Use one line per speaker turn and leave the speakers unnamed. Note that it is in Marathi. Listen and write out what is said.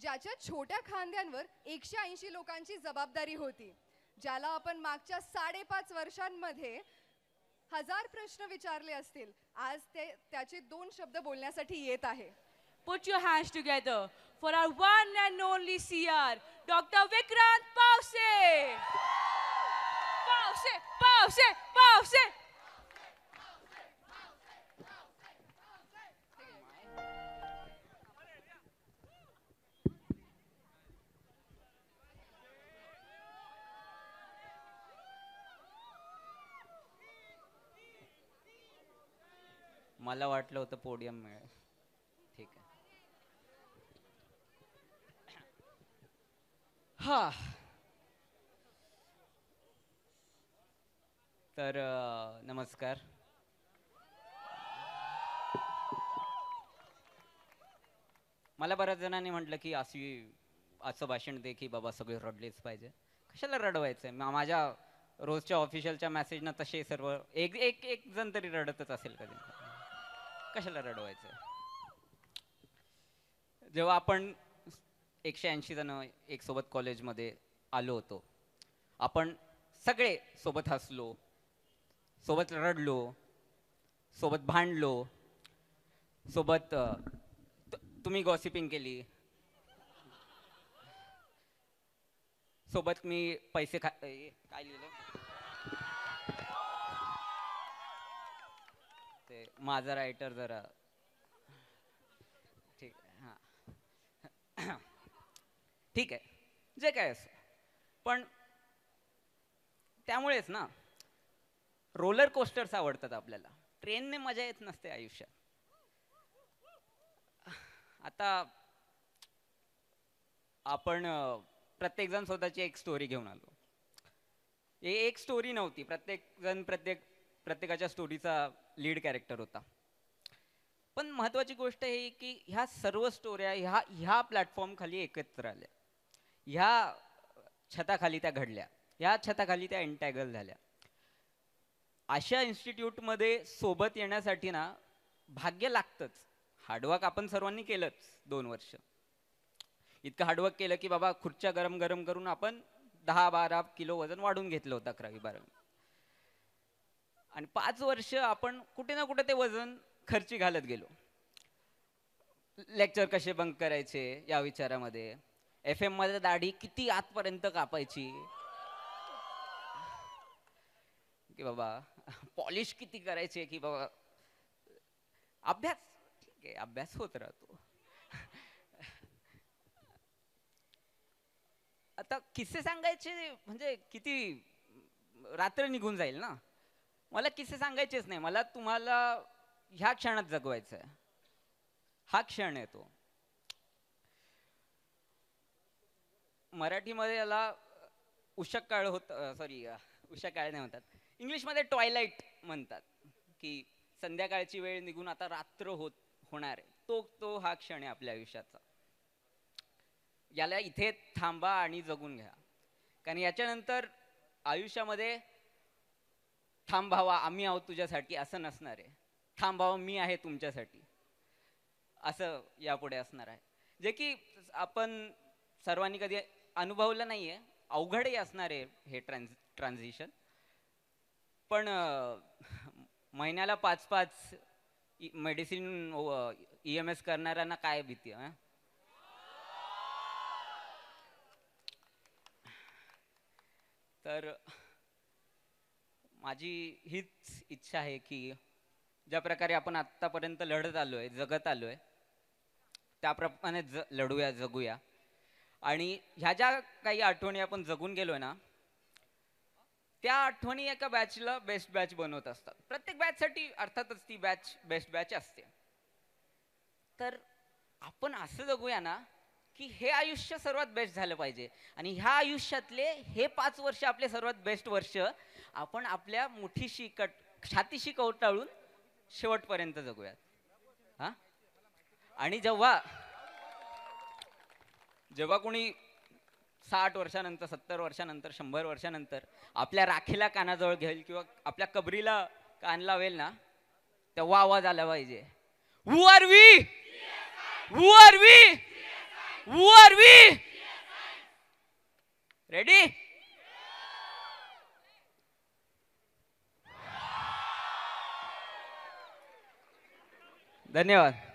ज्याच्या छोट्या खांद्यांवर 180 लोकांची जबाबदारी होती, ज्याला आपण मागच्या 5.5 वर्षांमध्ये 1000 प्रश्न विचारले असतील, आज ते त्याचे 2 शब्द बोलण्यासाठी येत आहे.
Put your hands together for our one and only CR, Dr. Vikrant Pause. Pause, pause, pause.
मला वाटलं होतं पोडियम मिळेल. ठीक आहे. हा तर नमस्कार. मला बऱ्याच जणांनी म्हटलं की असं भाषण दे की बाबा सगळे रडलेच पाहिजे. कशाला रडवायचंय? माझ्या रोजच्या ऑफिशियलच्या मेसेजनं तसे सर्व एक एक एक जण तरी रडतच असेल कधी. कशाला रडवायचं? जेव्हा आपण 180 जण एक सोबत कॉलेजमध्ये आलो होतो, आपण सगळे सोबत हसलो, सोबत रडलो, सोबत भांडलो, सोबत तुम्ही गॉसिपिंग केली, सोबत मी पैसे काय लिहिलं ते माझा रायटर जरा ठीक आहे. हां ठीक आहे, जे काय असं. पण त्यामुळेच ना रोलर कोस्टर्स आवडतात आपल्याला. ट्रेनने मजा येत नसते आयुष्यात. आता आपण प्रत्येकजण स्वतःची एक स्टोरी घेऊन आलो. हे एक स्टोरी नव्हती, प्रत्येकाच्या स्टोरीचा लीड कॅरेक्टर होता. पण महत्वाची गोष्ट ही की ह्या सर्व स्टोऱ्या ह्या प्लॅटफॉर्म खाली एकत्र आल्या, ह्या छताखाली त्या घडल्या, ह्या छताखाली त्या एंटॅगल झाल्या. अशा इन्स्टिट्यूटमध्ये सोबत येण्यासाठी ना भाग्य लागतंच. हार्डवर्क आपण सर्वांनी केलंच. 2 वर्ष इतकं हार्डवर्क केलं की बाबा खुर्च्या गरम गरम करून आपण 10-12 किलो वजन वाढून घेतलं होतं 11वी-12वी. आणि 5 वर्ष आपण कुठे ना कुठे ते वजन खर्ची घालत गेलो. लेक्चर कसे बंक करायचे या विचारामध्ये, FM मध्ये दाढी किती आतपर्यंत कापायची, की बाबा पॉलिश किती करायचे, की बाबा अभ्यास. ठीक आहे, अभ्यास होत राहतो. आता किस्से सांगायचे म्हणजे किती रात्र निघून जाईल ना. मला किस्से सांगायचेच नाही. मला तुम्हाला ह्या क्षणात जगवायचं आहे. हा क्षण आहे तो. मराठीमध्ये याला उषः काळ होत, सॉरी उषः काळ नाही म्हणतात, इंग्लिशमध्ये ट्वायलाइट म्हणतात, की संध्याकाळची वेळ निघून आता रात्र होणार आहे. तो हा क्षण आहे आपल्या आयुष्याचा. याला इथे थांबा आणि जगून घ्या. कारण याच्यानंतर आयुष्यामध्ये थांब भावा आम्ही आहोत तुझ्यासाठी असं नसणार आहे. थांब भावा मी आहे तुमच्यासाठी असं यापुढे असणार आहे. जे की आपण सर्वांनी कधी अनुभवलं नाहीये. अवघडही असणार आहे हे ट्रान्झिशन. पण महिन्याला 5-5 मेडिसिन EMS करणाऱ्यांना काय भीती आहे? तर माझी हीच इच्छा आहे की ज्या प्रकारे आपण आत्तापर्यंत लढत आलोय, जगत आलोय, त्याप्रमाणे लढूया, जगूया. आणि ह्या ज्या काही आठवणी आपण जगून गेलोय ना, त्या आठवणी एका बॅचला बेस्ट बॅच बनवत असतात. प्रत्येक बॅचसाठी अर्थातच ती बॅच बेस्ट बॅच असते. तर आपण असं जगूया ना की हे आयुष्य सर्वात बेस्ट झालं पाहिजे. आणि ह्या आयुष्यातले हे 5 वर्ष आपले सर्वात बेस्ट वर्ष आपण आपल्या मुठीशी छातीशी कवटाळून शेवटपर्यंत जगूयात. हा. आणि जेव्हा कोणी 60 वर्षानंतर, 70 वर्षानंतर, 100 वर्षानंतर आपल्या राखीला कानाजवळ घेईल किंवा आपल्या कबरीला कान लावेल ना, तेव्हा आवाज आला पाहिजे, who are we, who are we, who are ready? धन्यवाद.